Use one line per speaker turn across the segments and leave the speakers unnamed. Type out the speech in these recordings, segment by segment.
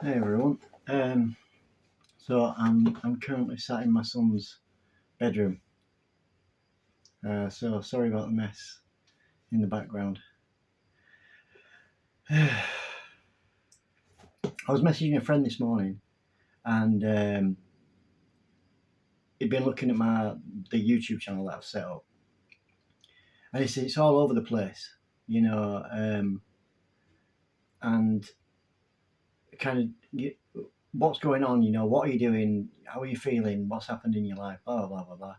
Hey everyone. So I'm currently sat in my son's bedroom. So sorry about the mess in the background. I was messaging a friend this morning, and he'd been looking at the YouTube channel that I've set up, and he said it's all over the place, and kind of what's going on, what are you doing, how are you feeling, what's happened in your life, blah blah blah blah.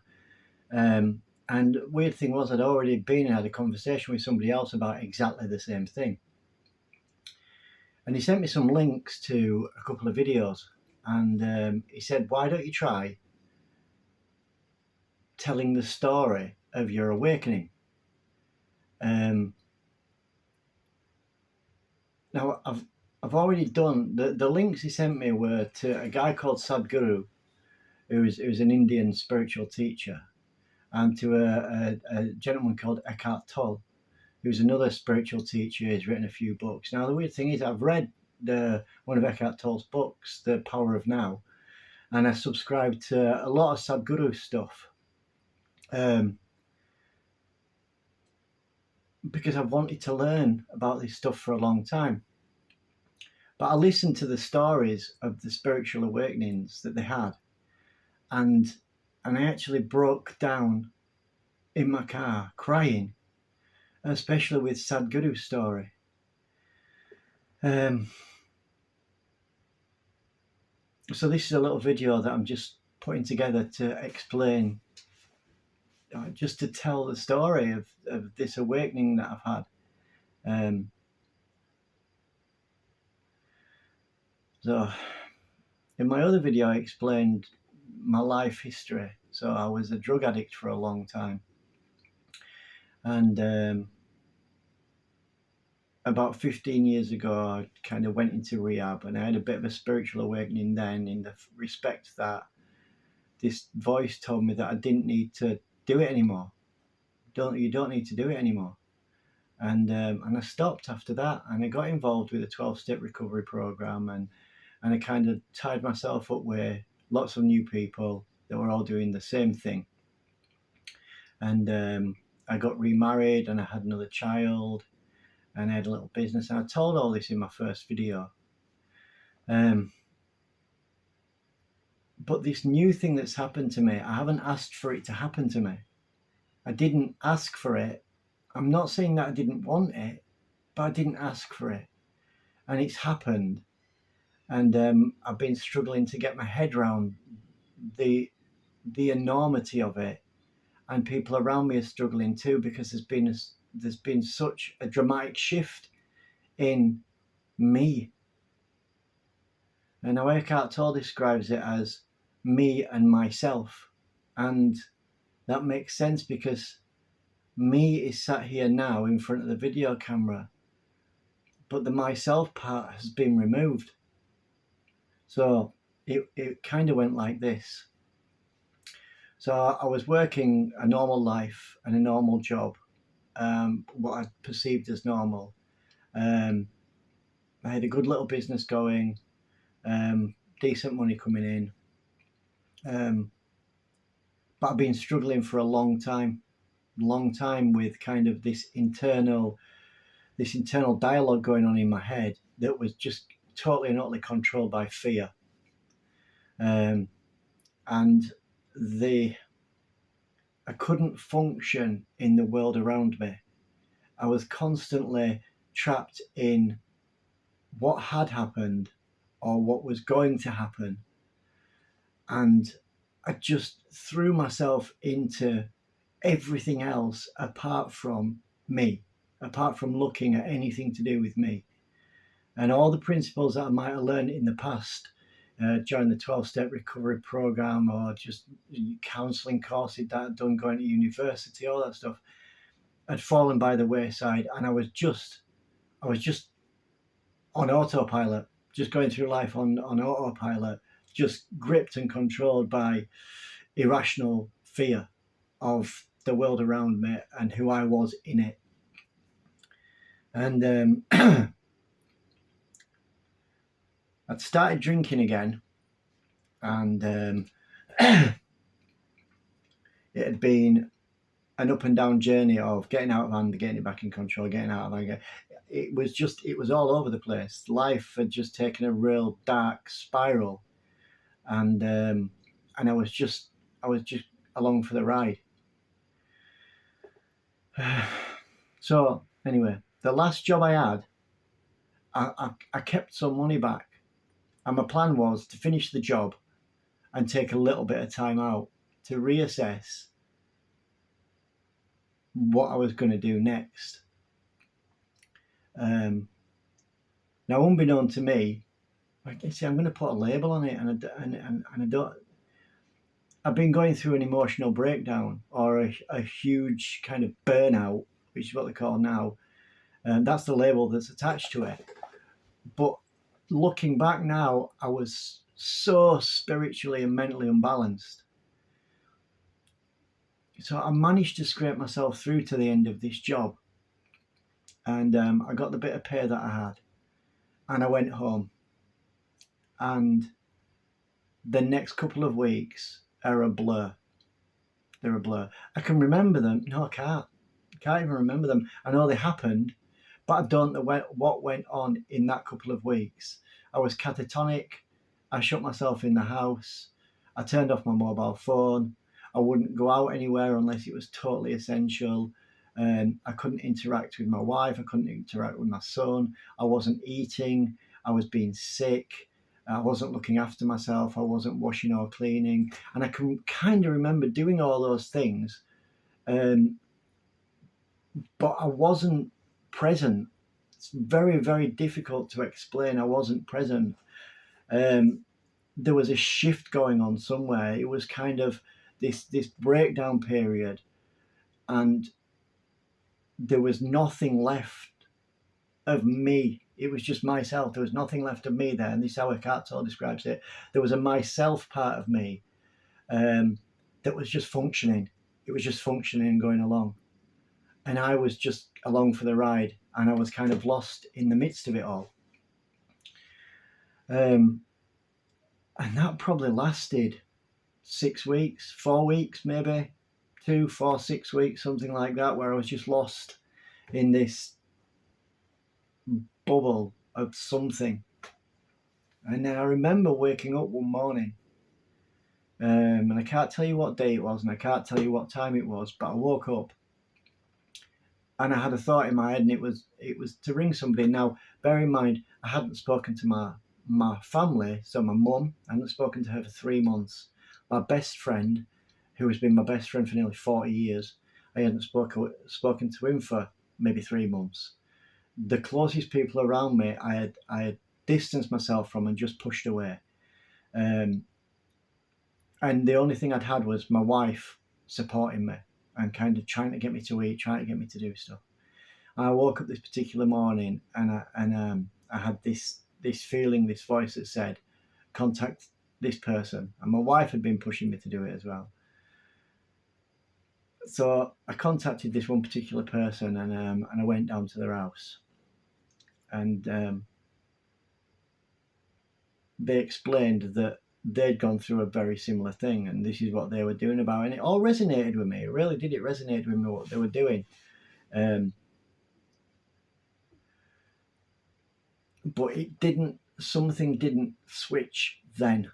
And weird thing was, I'd already been and had a conversation with somebody else about exactly the same thing. And he sent me some links to a couple of videos, and he said, "Why don't you try telling the story of your awakening?" Now, I've already done the links he sent me were to a guy called Sadhguru, who's an Indian spiritual teacher, and to a gentleman called Eckhart Tolle, who's another spiritual teacher. He's written a few books. Now, the weird thing is, I've read one of Eckhart Tolle's books, The Power of Now, and I subscribe to a lot of Sadhguru stuff, because I've wanted to learn about this stuff for a long time. But I listened to the stories of the spiritual awakenings that they had, and I actually broke down in my car crying, especially with Sadhguru's story. So this is a little video that I'm just putting together to explain, just to tell the story of this awakening that I've had. So in my other video, I explained my life history. So I was a drug addict for a long time, and about 15 years ago, I kind of went into rehab, and I had a bit of a spiritual awakening then, in the respect that this voice told me that I didn't need to do it anymore. You don't need to do it anymore. And I stopped after that, and I got involved with a 12-step recovery program, and I kind of tied myself up with lots of new people that were all doing the same thing. And I got remarried, and I had another child, and I had a little business, and I told all this in my first video. But this new thing that's happened to me, I haven't asked for it to happen to me. I didn't ask for it. I'm not saying that I didn't want it, but I didn't ask for it. And it's happened. And I've been struggling to get my head around the enormity of it. And people around me are struggling too, because there's been such a dramatic shift in me. And now Eckhart Tolle describes it as me and myself. And that makes sense, because me is sat here now in front of the video camera, but the myself part has been removed. So it kind of went like this. So I was working a normal life and a normal job, what I perceived as normal. I had a good little business going, decent money coming in, but I've been struggling for a long time with kind of this internal dialogue going on in my head that was just totally and utterly controlled by fear. And I couldn't function in the world around me. I was constantly trapped in what had happened or what was going to happen. And I just threw myself into everything else apart from me, apart from looking at anything to do with me. And all the principles that I might have learned in the past, during the 12-step recovery program, or just counselling courses that I'd done going to university, all that stuff, had fallen by the wayside. And I was just on autopilot, just going through life on autopilot, just gripped and controlled by irrational fear of the world around me and who I was in it. And I'd started drinking again, and it had been an up and down journey of getting out of hand, getting it back in control, getting out of hand. It was all over the place. Life had just taken a real dark spiral, and I was just along for the ride. So anyway, the last job I had, I kept some money back, and my plan was to finish the job and take a little bit of time out to reassess what I was going to do next. Now, unbeknown to me, I see I'm going to put a label on it, and I don't. I've been going through an emotional breakdown or a huge kind of burnout, which is what they call now, and that's the label that's attached to it. But looking back now, I was so spiritually and mentally unbalanced. So I managed to scrape myself through to the end of this job, and I got the bit of pay that I had, and I went home. And the next couple of weeks are a blur. They're a blur. I can remember them. No, I can't. I can't even remember them. I know they happened, but I don't know what went on in that couple of weeks. I was catatonic. I shut myself in the house. I turned off my mobile phone. I wouldn't go out anywhere unless it was totally essential. I couldn't interact with my wife. I couldn't interact with my son. I wasn't eating. I was being sick. I wasn't looking after myself. I wasn't washing or cleaning. And I can kind of remember doing all those things, but I wasn't present. It's very, very difficult to explain. I wasn't present. There was a shift going on somewhere. It was kind of this breakdown period, and there was nothing left of me. It was just myself. There was nothing left of me there, and this is how Eckhart describes it. There was a myself part of me that was just functioning. It was just functioning and going along, and I was just along for the ride, and I was kind of lost in the midst of it all. And that probably lasted 6 weeks, 4 weeks, maybe 2, 4, 6 weeks, something like that, where I was just lost in this bubble of something. And then I remember waking up one morning, and I can't tell you what day it was, and I can't tell you what time it was, but I woke up and I had a thought in my head, and it was to ring somebody. Now, bear in mind, I hadn't spoken to my family, so my mum, I hadn't spoken to her for 3 months. My best friend, who has been my best friend for nearly 40 years, I hadn't spoken to him for maybe 3 months. The closest people around me, I had distanced myself from and just pushed away. And the only thing I'd had was my wife supporting me and kind of trying to get me to eat, trying to get me to do stuff. And I woke up this particular morning, and I had this feeling, this voice that said, contact this person. And my wife had been pushing me to do it as well. So I contacted this one particular person, and I went down to their house. And they explained that they'd gone through a very similar thing, and this is what they were doing about it. And it all resonated with me. It really did. It resonated with me what they were doing. But it didn't. Something didn't switch then.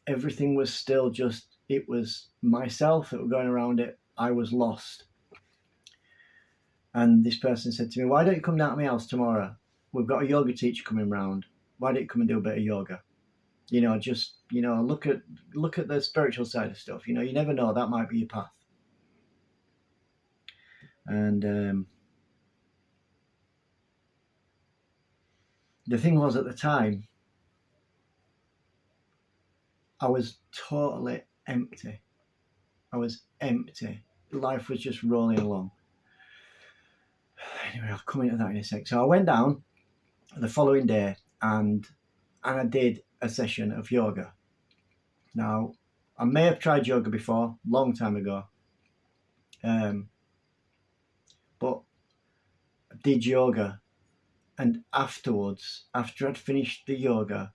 Everything was still just. It was myself that were going around it. I was lost. And this person said to me, "Why don't you come down to my house tomorrow? We've got a yoga teacher coming round. Why don't you come and do a bit of yoga? Just look at the spiritual side of stuff. You never know, that might be your path." And the thing was, at the time, I was totally empty. I was empty. Life was just rolling along. Anyway, I'll come into that in a sec. So I went down the following day, and I did a session of yoga. Now, I may have tried yoga before, long time ago, but I did yoga, And afterwards, after I'd finished the yoga,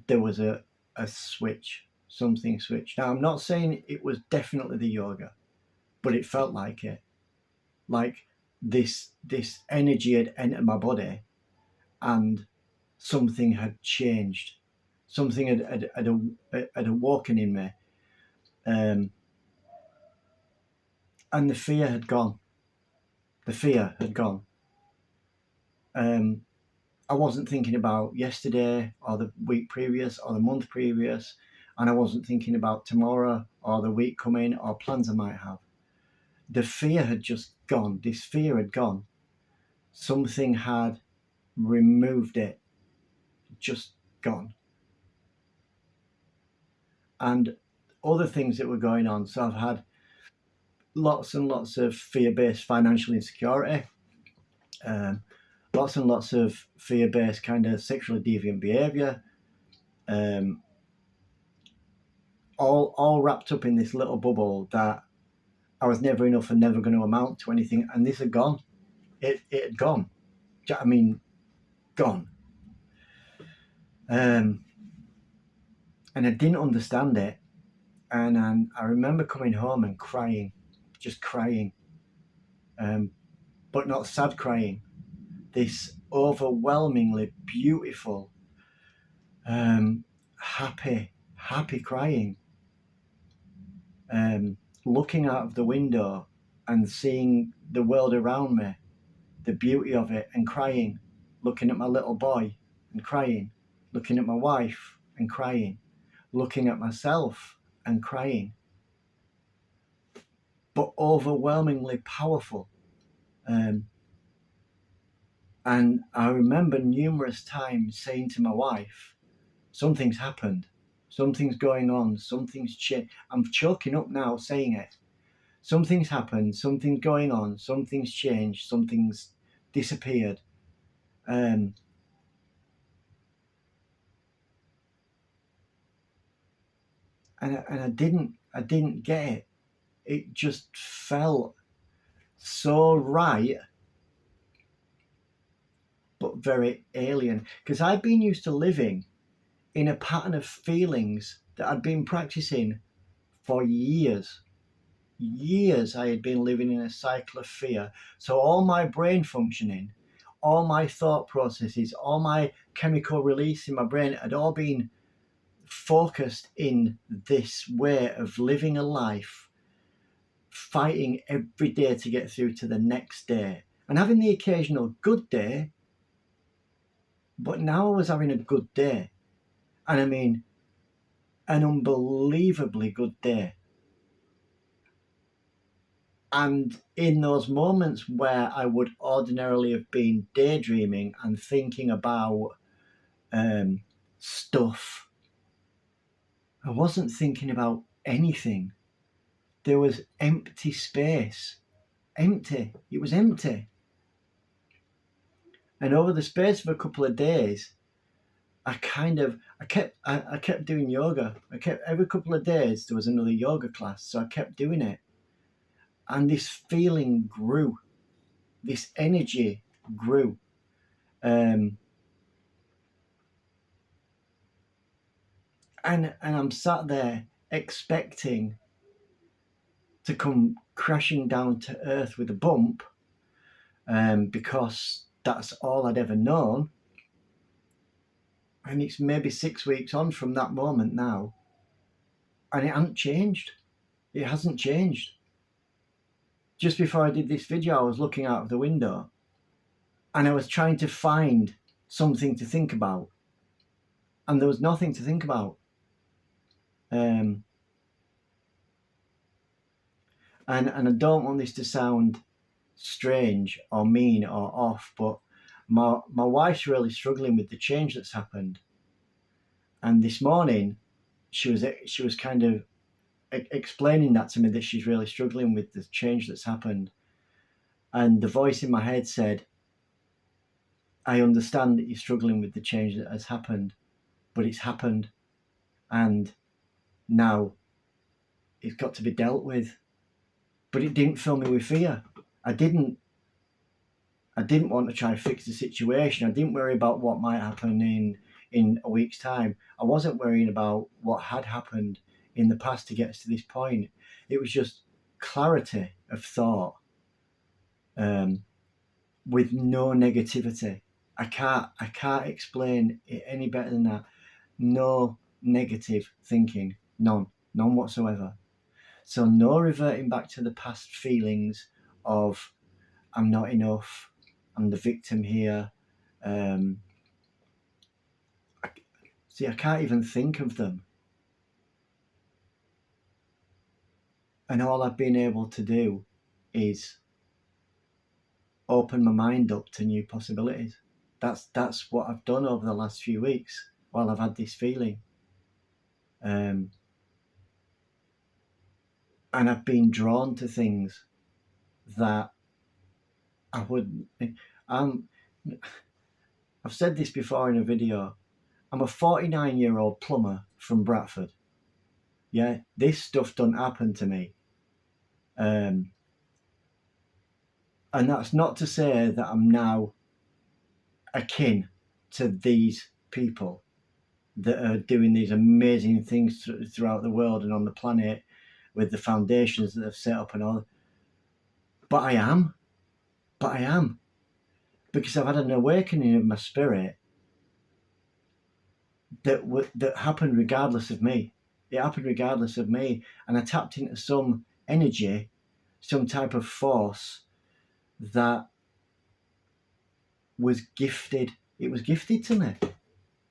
there was a switch. Something switched. Now, I'm not saying it was definitely the yoga, but it felt like it. Like this energy had entered my body and something had changed. Something had awoken in me. And the fear had gone. The fear had gone. I wasn't thinking about yesterday or the week previous or the month previous, and I wasn't thinking about tomorrow or the week coming or plans I might have. The fear had just gone. This fear had gone. Something had removed it, just gone. And other things that were going on. So I've had lots and lots of fear-based financial insecurity, lots and lots of fear-based kind of sexually deviant behavior, all wrapped up in this little bubble that I was never enough and never going to amount to anything. And this had gone. It had gone. I mean, gone. And I didn't understand it. And I remember coming home and crying, just crying, but not sad crying. This overwhelmingly beautiful, happy crying. Looking out of the window and seeing the world around me, the beauty of it, and crying. Looking at my little boy and crying. Looking at my wife and crying. Looking at myself and crying. But overwhelmingly powerful. And I remember numerous times saying to my wife, something's happened, something's going on, something's changed. I'm choking up now saying it. Something's happened, something's going on, something's changed, something's disappeared. And I didn't get it. It just felt so right, but very alien. Because I'd been used to living in a pattern of feelings that I'd been practicing for years. Years I had been living in a cycle of fear. So all my brain functioning, all my thought processes, all my chemical release in my brain had all been focused in this way of living a life, fighting every day to get through to the next day, and having the occasional good day. But now I was having a good day, and I mean an unbelievably good day. And in those moments where I would ordinarily have been daydreaming and thinking about stuff, I wasn't thinking about anything. There was empty space. Empty. It was empty. And over the space of a couple of days, I kept doing yoga. Every couple of days there was another yoga class, so I kept doing it. And this feeling grew. This energy grew. And I'm sat there expecting to come crashing down to earth with a bump, because that's all I'd ever known. And it's maybe 6 weeks on from that moment now, and it hasn't changed. It hasn't changed. Just before I did this video, I was looking out of the window and I was trying to find something to think about, and there was nothing to think about. And I don't want this to sound strange or mean or off, but my wife's really struggling with the change that's happened. And this morning, she was kind of explaining that to me, that she's really struggling with the change that's happened. And the voice in my head said, I understand that you're struggling with the change that has happened, but it's happened, and now it's got to be dealt with. But it didn't fill me with fear. I didn't I didn't want to try to fix the situation. I didn't worry about what might happen in a week's time. I wasn't worrying about what had happened in the past to get us to this point. It was just clarity of thought, with no negativity. I can't explain it any better than that. No negative thinking, none whatsoever. So no reverting back to the past feelings of I'm not enough, I'm the victim here. I can't even think of them. And all I've been able to do is open my mind up to new possibilities. That's what I've done over the last few weeks while I've had this feeling. And I've been drawn to things that I wouldn't. I've said this before in a video. I'm a 49-year-old plumber from Bradford. Yeah, this stuff doesn't happen to me. And that's not to say that I'm now akin to these people that are doing these amazing things throughout the world and on the planet with the foundations that they've set up and all. But I am. Because I've had an awakening of my spirit that happened regardless of me. It happened regardless of me. And I tapped into some energy, some type of force that was gifted. It was gifted to me.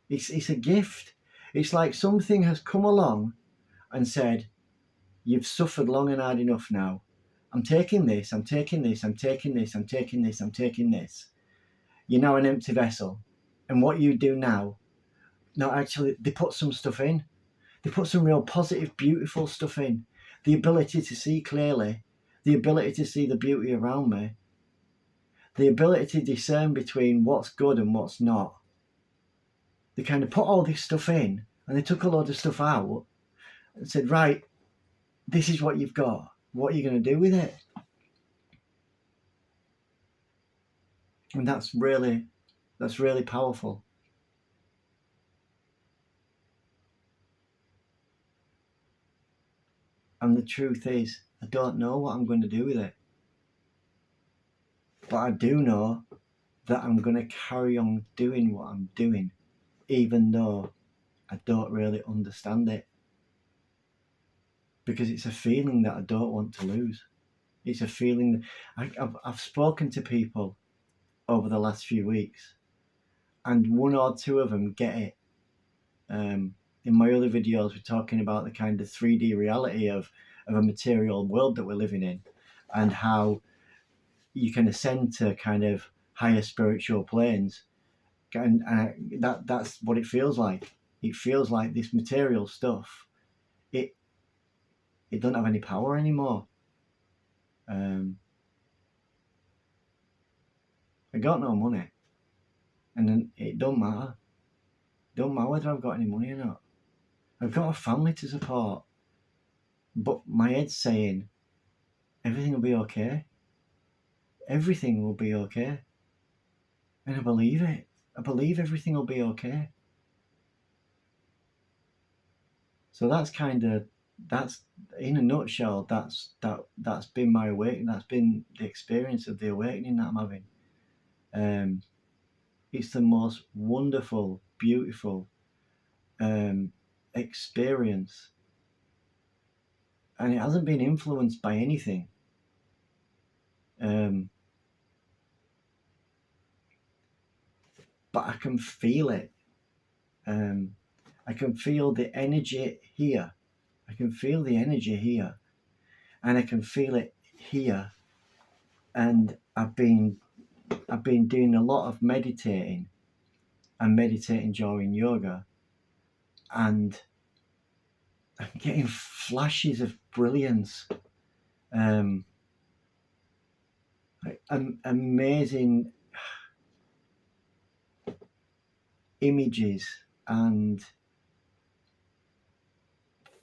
It's a gift. It's like something has come along and said, you've suffered long and hard enough now. I'm taking this. You're now an empty vessel. And what you do now, actually, they put some stuff in. They put some real positive, beautiful stuff in. The ability to see clearly, the ability to see the beauty around me, the ability to discern between what's good and what's not. They kind of put all this stuff in and they took a load of stuff out and said, right, this is what you've got. What are you going to do with it? And that's really powerful. And the truth is, I don't know what I'm going to do with it. But I do know that I'm going to carry on doing what I'm doing, even though I don't really understand it. Because it's a feeling that I don't want to lose. It's a feeling that I've spoken to people over the last few weeks, and one or two of them get it. In my other videos, we're talking about the kind of 3D reality of a material world that we're living in, and how you can ascend to kind of higher spiritual planes, and that's what it feels like. It feels like this material stuff, it doesn't have any power anymore. I got no money, and then it don't matter. Don't matter whether I've got any money or not. I've got a family to support, but my head's saying everything will be okay. Everything will be okay. And I believe it. I believe everything will be okay. So that's in a nutshell, that's been my awakening. That's been the experience of the awakening that I'm having. It's the most wonderful, beautiful experience. And it hasn't been influenced by anything. But I can feel it. I can feel the energy here. I can feel the energy here. And I can feel it here. And I've been doing a lot of meditating during yoga. And I'm getting flashes of brilliance. Amazing images and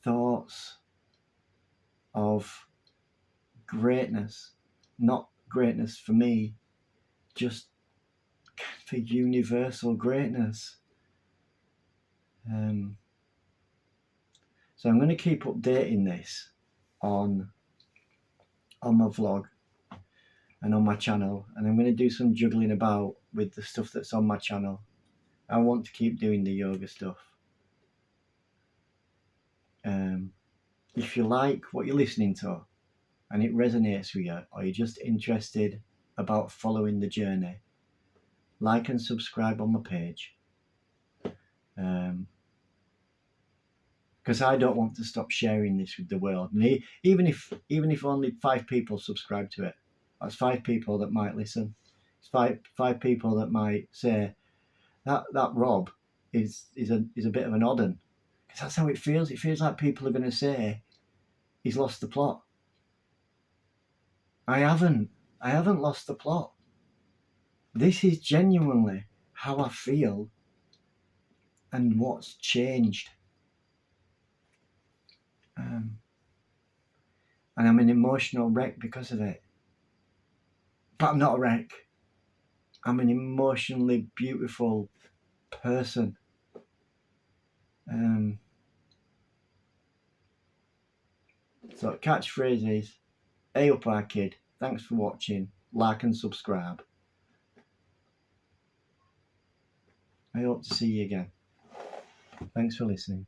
thoughts of greatness, not greatness for me, just for universal greatness. So I'm going to keep updating this on my vlog and on my channel, and I'm going to do some juggling about with the stuff that's on my channel. I want to keep doing the yoga stuff. If you like what you're listening to and it resonates with you, or you're just interested about following the journey, like and subscribe on my page. Because I don't want to stop sharing this with the world. And even if only 5 people subscribe to it, that's 5 people that might listen. It's five people that might say that Rob is a bit of an odd un. Because that's how it feels. It feels like people are going to say he's lost the plot. I haven't lost the plot. This is genuinely how I feel and what's changed. And I'm an emotional wreck because of it. But I'm not a wreck. I'm an emotionally beautiful person. So catchphrases, hey up our kid, thanks for watching, like and subscribe. I hope to see you again. Thanks for listening.